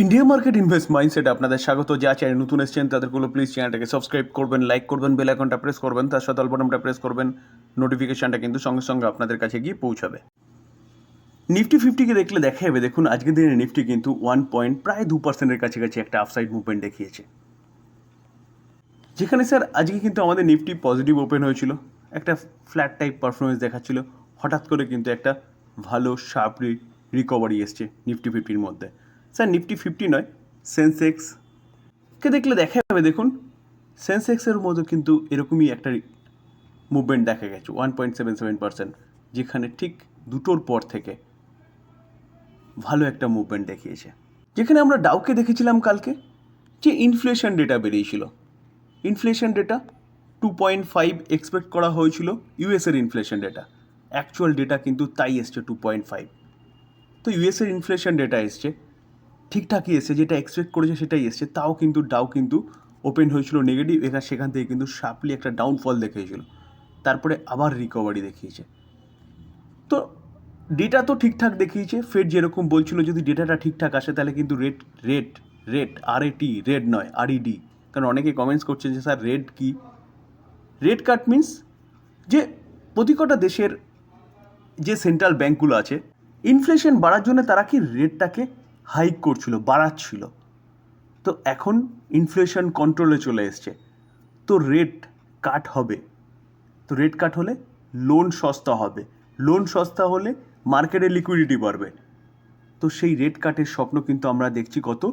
India market invest mindset আপনাদের স্বাগত। যা চ্যানেল নতুন এসেছেন তাদেরগুলো প্লিজ চ্যানেলটাকে সাবস্ক্রাইব করবেন, লাইক করবেন, বেল আইকনটা প্রেস করবেন, তার সাথে অল বাটনটা প্রেস করবেন। নোটিফিকেশনটা কিন্তু সঙ্গে সঙ্গে আপনাদের কাছে গিয়ে পৌঁছাবে। নিফটি ফিফটিকে দেখলে দেখা যাবে, দেখুন আজকের দিনে নিফটি কিন্তু প্রায় 2%-এর কাছাকাছি একটা আফসাইড মুভমেন্ট দেখিয়েছে, যেখানে স্যার আজকে কিন্তু আমাদের নিফটি পজিটিভ ওপেন হয়েছিল, একটা ফ্ল্যাট টাইপ পারফরমেন্স দেখাচ্ছিল। হঠাৎ করে কিন্তু একটা ভালো শার্প রিকভারি এসছে নিফটি ফিফটির মধ্যে। স্যার নিফটি ফিফটি নয়, সেন্সেক্সকে দেখলে দেখা যাবে, দেখুন সেন্সেক্সের মধ্যে কিন্তু এরকমই একটা মুভমেন্ট দেখা গেছে 1.77%, যেখানে ঠিক দুটোর পর থেকে ভালো একটা মুভমেন্ট দেখিয়েছে। যেখানে আমরা ডাউকে দেখেছিলাম কালকে যে ইনফ্লেশন ডেটা বেরিয়েছিল, ইনফ্লেশন ডেটা 2.5 এক্সপেক্ট করা হয়েছিল, ইউএসের ইনফ্লেশন ডেটা, অ্যাকচুয়াল ডেটা কিন্তু তাই এসছে 2.5। তো ইউএসের ইনফ্লেশন ডেটা এসছে ঠিকঠাকই এসছে, যেটা এক্সপেক্ট করেছে সেটাই এসছে, তাও কিন্তু ডাউ কিন্তু ওপেন হয়েছিল নেগেটিভ, সেখান থেকে কিন্তু শার্পলি একটা ডাউনফল দেখিয়েছিল, তারপরে আবার রিকভারি দেখিয়েছে। তো ডেটা তো ঠিকঠাক দেখিয়েছে, ফেড যেরকম বলছিল যদি ডেটাটা ঠিকঠাক আসে তাহলে কিন্তু রেড নয় RED, কারণ অনেকে কমেন্টস করছে যে স্যার রেড কি। রেড কাট মিনস যে প্রতিকটা দেশের যে সেন্ট্রাল ব্যাঙ্কগুলো আছে ইনফ্লেশন বাড়ার জন্য তারা কি রেটটাকে হাইক করছিল, বাড়াচ্ছিল। তো এখন ইনফ্লেশন কন্ট্রোলে চলে এসছে, তো রেট কাট হবে। তো রেট কাট হলে লোন সস্তা হবে, লোন সস্তা হলে মার্কেটে লিকুইডিটি বাড়বে। তো সেই রেট কাটের স্বপ্ন কিন্তু আমরা দেখছি কত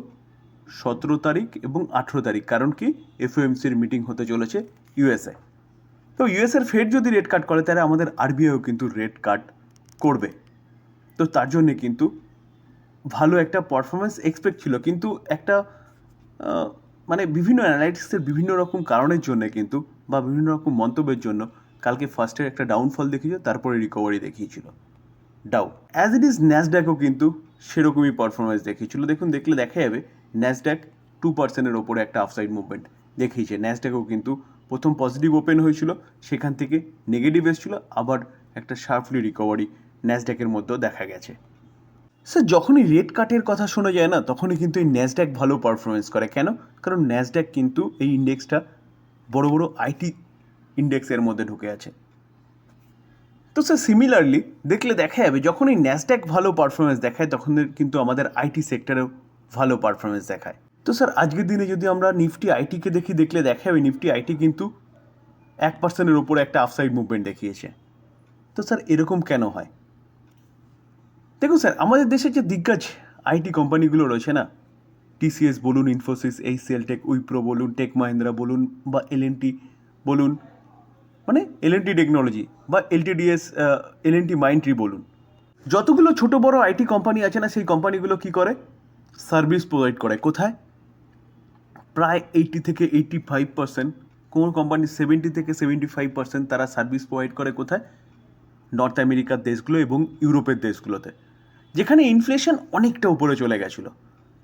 17 তারিখ এবং 18 তারিখ, কারণ কি FOMCর মিটিং হতে চলেছে ইউএসএ। তো ইউএসের ফেড যদি রেট কাট করে তাহলে আমাদের RBIও কিন্তু রেট কাট করবে। তো তার জন্যে কিন্তু ভালো একটা পারফরমেন্স এক্সপেক্ট ছিল, কিন্তু একটা মানে বিভিন্ন অ্যানালাইটিক্সের বিভিন্ন রকম কারণের জন্য কিন্তু বা বিভিন্ন রকম মন্তব্যের জন্য কালকে ফার্স্টের একটা ডাউনফল দেখিয়েছিল, তারপরে রিকভারি দেখিয়েছিল ডাউ। অ্যাজ ইট ইজ ন্যাসড্যাকও কিন্তু সেরকমই পারফরমেন্স দেখিয়েছিল। দেখুন দেখলে দেখা যাবে ন্যাসড্যাক 2%-এর ওপরে একটা আফসাইড মুভমেন্ট দেখিয়েছে। ন্যাসড্যাকও কিন্তু প্রথম পজিটিভ ওপেন হয়েছিল, সেখান থেকে নেগেটিভ এসেছিল, আবার একটা শার্পলি রিকভারি ন্যাসড্যাকের মধ্যেও দেখা গেছে। স্যার যখনই রেট কাটের কথা শোনা যায় না, তখনই কিন্তু এই ন্যাসড্যাক ভালো পারফরমেন্স করে। কেন? কারণ ন্যাসড্যাক কিন্তু এই ইন্ডেক্সটা বড় বড় আইটি ইন্ডেক্সের মধ্যে ঢুকে আছে। তো স্যার সিমিলারলি দেখলে দেখা যাবে যখন এই ন্যাসড্যাক ভালো পারফরমেন্স দেখায় তখন কিন্তু আমাদের আইটি সেক্টরেও ভালো পারফরমেন্স দেখায়। তো স্যার আজকের দিনে যদি আমরা নিফটি আইটিকে দেখলে দেখা যাবে নিফটি আইটি কিন্তু 1%-এর ওপরে একটা আফসাইড মুভমেন্ট দেখিয়েছে। তো স্যার এরকম কেন হয়? দেখুন স্যার, আমাদের দেশের যে দিগ্গজ আইটি কোম্পানিগুলো রয়েছে না, TCS বলুন, ইনফোসিস, HCL টেক, উইপ্রো বলুন, টেক মাহিন্দ্রা বলুন, বা L&T বলুন, মানে L&T টেকনোলজি বা L&T মাইন্ডট্রি বলুন, যতগুলো ছোট বড় আইটি কোম্পানি আছে না, সেই কোম্পানিগুলো কি করে? সার্ভিস প্রোভাইড করে। কোথায়? প্রায় 80-85%, কোন কোম্পানি 70-75% তারা সার্ভিস প্রোভাইড করে কোথায়? নর্থ আমেরিকার দেশগুলো এবং ইউরোপের দেশগুলোতে, যেখানে ইনফ্লেশন অনেকটা উপরে চলে গেছিলো।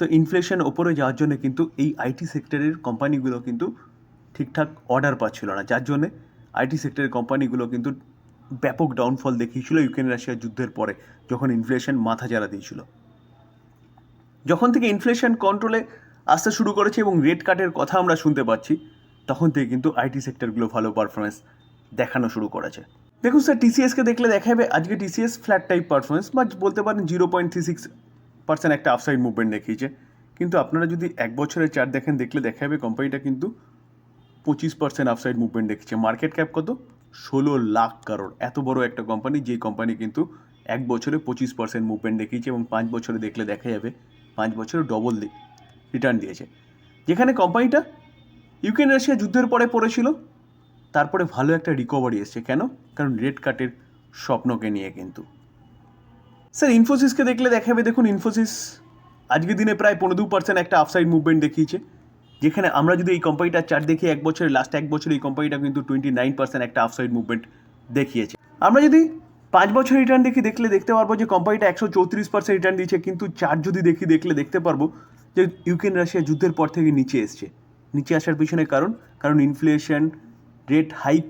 তো ইনফ্লেশন ওপরে যাওয়ার জন্য কিন্তু এই আইটি সেক্টরের কোম্পানিগুলো কিন্তু ঠিকঠাক অর্ডার পাচ্ছিল না, যার জন্যে আইটি সেক্টরের কোম্পানিগুলো কিন্তু ব্যাপক ডাউনফল দেখিয়েছিল ইউক্রেন রাশিয়ার যুদ্ধের পরে, যখন ইনফ্লেশন মাথা জ্বালা দিয়েছিল। যখন থেকে ইনফ্লেশন কন্ট্রোলে আসতে শুরু করেছে এবং রেট কাটের কথা আমরা শুনতে পাচ্ছি, তখন থেকে কিন্তু আইটি সেক্টরগুলো ভালো পারফরমেন্স দেখানো শুরু করেছে। দেখুন স্যার, TCSকে দেখলে দেখা যাবে আজকে TCS ফ্ল্যাট টাইপ পারফরমেন্স, বা বলতে পারেন 0.36% একটা আফসাইড মুভমেন্ট দেখিয়েছে। কিন্তু আপনারা যদি এক বছরের চার্ট দেখলে দেখা যাবে কোম্পানিটা কিন্তু 25% আফসাইড মুভমেন্ট দেখিয়েছে। মার্কেট ক্যাপ কত? 16 লাখ কারোর। এত বড় একটা কোম্পানি, যেই কোম্পানি কিন্তু এক বছরে 25% মুভমেন্ট দেখিয়েছে এবং 5 বছরে দেখলে দেখা যাবে 5 বছরে ডবল রিটার্ন দিয়েছে। যেখানে কোম্পানিটা ইউক্রেন রাশিয়া যুদ্ধের পরে পড়েছিল, তারপরে ভালো একটা রিকভারি এসছে। কেন? কারণ রেট কাটের স্বপ্নকে নিয়ে কিন্তু। স্যার ইনফোসিসকে দেখলে দেখাবে, দেখুন ইনফোসিস আজকের দিনে প্রায় 15% একটা আফসাইড মুভমেন্ট দেখিয়েছে। যেখানে আমরা যদি এই কোম্পানিটার চার্ট দেখি, লাস্ট এক বছরে এই কোম্পানিটা কিন্তু 29% একটা আফসাইড মুভমেন্ট দেখিয়েছে। আমরা যদি 5 বছর রিটার্ন দেখলে দেখতে পারবো যে কোম্পানিটা 134% রিটার্ন দিয়েছে। কিন্তু চার্ট যদি দেখলে দেখতে পারবো যে ইউক্রেন রাশিয়া যুদ্ধের পর থেকে নিচে এসছে। নিচে আসার পিছনে কারণ ইনফ্লেশন, রেট হাইক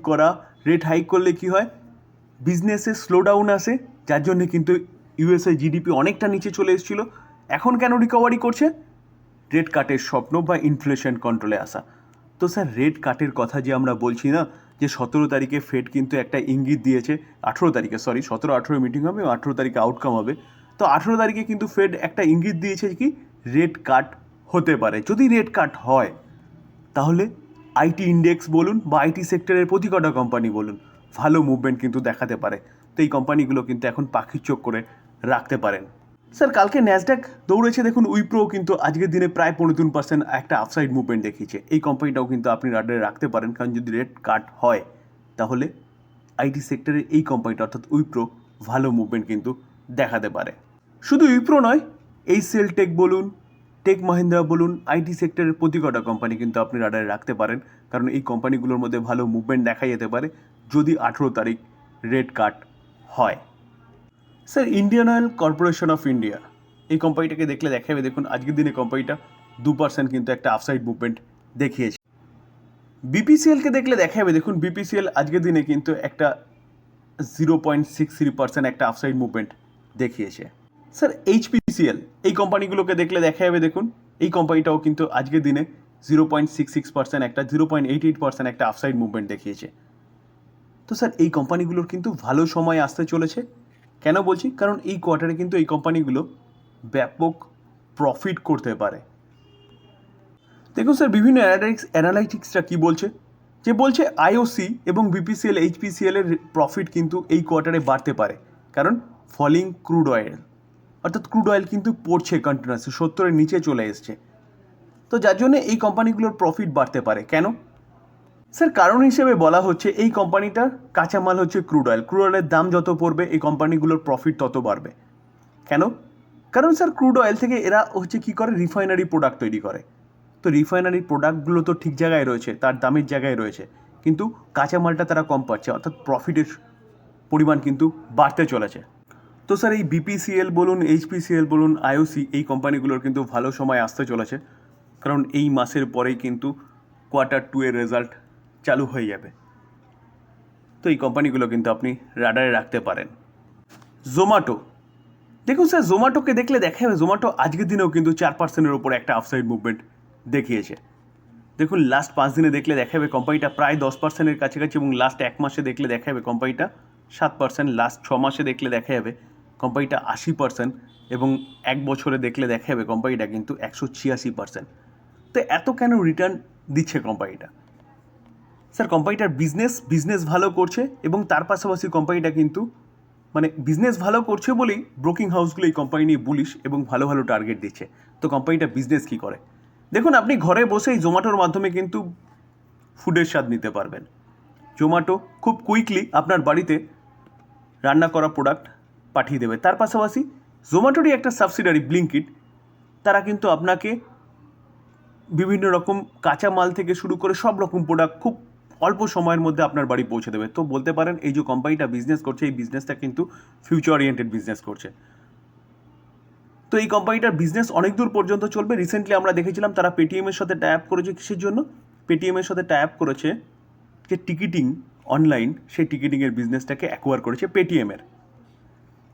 করলে কি হয়? বিজনেসে স্লোডাউন আসে, যার জন্য কিন্তু USA GDP অনেকটা নিচে চলে এসেছিলো। এখন কেন রিকভারি করছে? রেট কাটের স্বপ্ন বা ইনফ্লেশন কন্ট্রোলে আসা। তো স্যার রেট কাটের কথা যে আমরা বলছি না, যে 17 তারিখে ফেড কিন্তু একটা ইঙ্গিত দিয়েছে, 18 তারিখে 17-18 মিটিং হবে, 18 তারিখে আউটকাম হবে। তো 18 তারিখে কিন্তু ফেড একটা ইঙ্গিত দিয়েছে কি রেট কাট হতে পারে। যদি রেট কাট হয় তাহলে আইটি ইন্ডেক্স বলুন বা আইটি সেক্টরের প্রতি কটা কোম্পানি বলুন, ভালো মুভমেন্ট কিন্তু দেখাতে পারে। তো এই কোম্পানিগুলো কিন্তু এখন পাখির চোখ করে রাখতে পারেন। স্যার কালকে ন্যাসড্যাক দৌড়েছে, দেখুন উইপ্রো কিন্তু আজকের দিনে প্রায় 3.3% একটা আপসাইড মুভমেন্ট দেখিয়েছে। এই কোম্পানিটাও কিন্তু আপনি রাডারে রাখতে পারেন, কারণ যদি রেট কাট হয় তাহলে আইটি সেক্টরের এই কোম্পানিটা অর্থাৎ উইপ্রো ভালো মুভমেন্ট কিন্তু দেখাতে পারে। শুধু উইপ্রো নয়, এইচসিএল টেক বলুন, টেক মহিন্দ্রা বলুন, আইটি সেক্টরের প্রতি কটা কোম্পানি কিন্তু আপনি রাডারে রাখতে পারেন, কারণ এই কোম্পানিগুলোর মধ্যে ভালো মুভমেন্ট দেখা যেতে পারে যদি 18 তারিখ রেট কাট হয়। Sir Indian oil corporation of India, এই কোম্পানিটাকে দেখলে দেখা যাবে, দেখুন আজকের দিনে কোম্পানিটা 2% কিন্তু একটা আপসাইড মুভমেন্ট দেখিয়েছে। বিপিসিএলকে দেখলে দেখা যাবে, দেখুন বিপিসিএল আজকের দিনে কিন্তু একটা 0.63% একটা আপসাইড মুভমেন্ট দেখিয়েছে। স্যার এইচপিসিএল, এই কোম্পানিগুলোকে দেখলে দেখা যাবে, দেখুন এই কোম্পানিটাও কিন্তু আজকের দিনে 0.66% একটা 0.88% একটা আপসাইড মুভমেন্ট দেখিয়েছে। তো স্যার এই কোম্পানিগুলোর কিন্তু ভালো সময় আসতে চলেছে। কেন বলছি? কারণ এই কোয়ার্টারে কিন্তু এই কোম্পানিগুলো ব্যাপক প্রফিট করতে পারে। দেখুন স্যার বিভিন্ন অ্যানালাইটিক্সরা কী বলছে, যে বলছে আইওসি এবং বিপিসিএল এইচপিসিএলের প্রফিট কিন্তু এই কোয়ার্টারে বাড়তে পারে, কারণ ফলিং ক্রুড অয়েল, অর্থাৎ ক্রুড অয়েল কিন্তু পড়ছে কন্টিনিউয়াসলি 70-এর নিচে চলে এসছে। তো যার জন্য এই কোম্পানিগুলোর প্রফিট বাড়তে পারে। কেন? স্যার কারণ হিসেবে বলা হচ্ছে এই কোম্পানিটার কাঁচামাল হচ্ছে ক্রুড অয়েল, ক্রুড অয়েলের দাম যত পড়বে এই কোম্পানিগুলোর প্রফিট তত বাড়বে। কেন? কারণ স্যার ক্রুড অয়েল থেকে এরা হচ্ছে কী করে, রিফাইনারি প্রোডাক্ট তৈরি করে। তো রিফাইনারি প্রোডাক্টগুলো তো ঠিক জায়গায় রয়েছে, তার দামের জায়গায় রয়েছে, কিন্তু কাঁচামালটা তারা কম পাচ্ছে, অর্থাৎ প্রফিটের পরিমাণ কিন্তু বাড়তে চলেছে। তো স্যার এই বিপিসিএল বলুন, এইচপিসিএল বলুন, আইওসি, এই কোম্পানিগুলোর কিন্তু ভালো সময় আসতে চলেছে, কারণ এই মাসের পরেই কিন্তু Q2 এর রেজাল্ট চালু হয়ে যাবে। তো এই কোম্পানিগুলো কিন্তু আপনি রাডারে রাখতে পারেন। জোম্যাটো, দেখুন স্যার জোম্যাটোকে দেখলে দেখা যাবে, জোম্যাটো আজকের দিনেও কিন্তু 4%-এর ওপরে একটা আপসাইড মুভমেন্ট দেখিয়েছে। দেখুন লাস্ট 5 দিনে দেখলে দেখা যাবে কোম্পানিটা প্রায় 10%-এর কাছাকাছি, এবং লাস্ট 1 মাসে দেখলে দেখা যাবে কোম্পানিটা 7%, লাস্ট 6 মাসে দেখলে দেখা যাবে কোম্পানিটা 80%, এবং 1 বছরে দেখলে দেখা যাবে কোম্পানিটা কিন্তু 186%। তো এত কেন রিটার্ন দিচ্ছে কোম্পানিটা? স্যার কোম্পানিটার বিজনেস ভালো করছে, এবং তার পাশাপাশি কোম্পানিটা কিন্তু মানে বিজনেস ভালো করছে বলেই ব্রোকিং হাউসগুলো এই কোম্পানি নিয়ে বুলিশ এবং ভালো ভালো টার্গেট দিচ্ছে। তো কোম্পানিটা বিজনেস কী করে? দেখুন আপনি ঘরে বসেই জোম্যাটোর মাধ্যমে কিন্তু ফুডের স্বাদ নিতে পারবেন। জোম্যাটো খুব কুইকলি আপনার বাড়িতে রান্না করা প্রোডাক্ট পাঠিয়ে দেবে। তার পাশাপাশি জোম্যাটোরই একটা সাবসিডারি ব্লিঙ্কিট, তারা কিন্তু আপনাকে বিভিন্ন রকম কাঁচা মাল থেকে শুরু করে সব রকম প্রোডাক্ট খুব অল্প সময়ের মধ্যে আপনার বাড়ি পৌঁছে দেবে। তো বলতে পারেন এই যে কোম্পানিটা বিজনেস করছে, এই বিজনেসটা কিন্তু ফিউচার ওরিয়েন্টেড বিজনেস করছে। তো এই কোম্পানিটার বিজনেস অনেক দূর পর্যন্ত চলবে। রিসেন্টলি আমরা দেখেছিলাম তারা পেটিএমের সাথে টাই আপ করেছে। কিসের জন্য? পেটিএমের সাথে টাই আপ করেছে যে টিকিটিং অনলাইন, সেই টিকিটিংয়ের বিজনেসটাকে অ্যাকোয়ার করেছে পেটিএমের।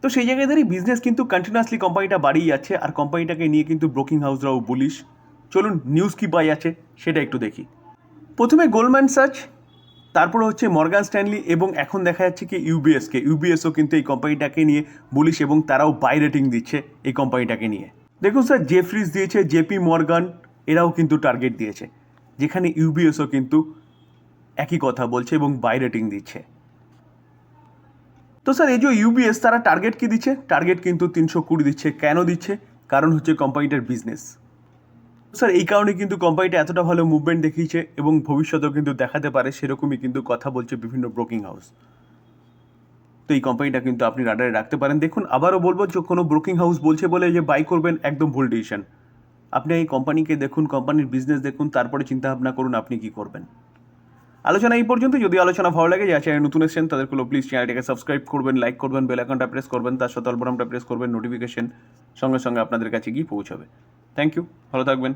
তো সেই জায়গায় দাঁড়িয়ে বিজনেস কিন্তু কন্টিনিউয়াসলি কোম্পানিটা বাড়িয়ে যাচ্ছে, আর কোম্পানিটাকে নিয়ে কিন্তু ব্রোকিং হাউসরাও বুলিশ। চলুন নিউজ কী পাই আছে সেটা একটু দেখি। প্রথমে গোল্ডম্যান সাচ, তারপরে হচ্ছে মর্গান স্ট্যানলি, এবং এখন দেখা যাচ্ছে কি ইউবিএসও কিন্তু এই কোম্পানিটাকে নিয়ে বুলিশ, এবং তারাও বাই রেটিং দিচ্ছে এই কোম্পানিটাকে নিয়ে। দেখুন স্যার জেফ্রিজ দিয়েছে, জেপি মর্গান এরাও কিন্তু টার্গেট দিয়েছে, যেখানে ইউবিএসও কিন্তু একই কথা বলছে এবং বাই রেটিং দিচ্ছে। তো স্যার এই যে ইউবিএস তারা টার্গেট কি দিচ্ছে? টার্গেট কিন্তু 320 দিচ্ছে। কেন দিচ্ছে? কারণ হচ্ছে কোম্পানিটার বিজনেস। স্যার এই কারণে কিন্তু কোম্পানিটা এতটা ভালো মুভমেন্ট দেখিয়েছে, এবং ভবিষ্যতেও কিন্তু দেখাতে পারে, সেরকমই কিন্তু কথা বলছে বিভিন্ন ব্রোকিং হাউস। তো এই কোম্পানিটা কিন্তু আপনি রাডারে রাখতে পারেন। দেখুন আবারও বলবো, যে কোনো ব্রোকিং হাউস বলছে বলে যে বাই করবেন, একদম ভুল ডিসিশন। আপনি এই কোম্পানিকে দেখুন, কোম্পানির বিজনেস দেখুন, তারপরে চিন্তাভাবনা করুন আপনি কী করবেন। আলোচনা এই পর্যন্ত। যদি আলোচনা ভালো লাগে, যা চ্যানেল নতুন এসেছেন তাদেরগুলো প্লিজ চ্যানেলটাকে সাবস্ক্রাইব করবেন, লাইক করবেন, বেল আইকনটা প্রেস করবেন, তার সাথে অল বাটনটা প্রেস করবেন, নোটিফিকেশন সঙ্গে সঙ্গে আপনাদের কাছে গিয়ে পৌঁছাবে। থ্যাংক ইউ, ভালো থাকবেন।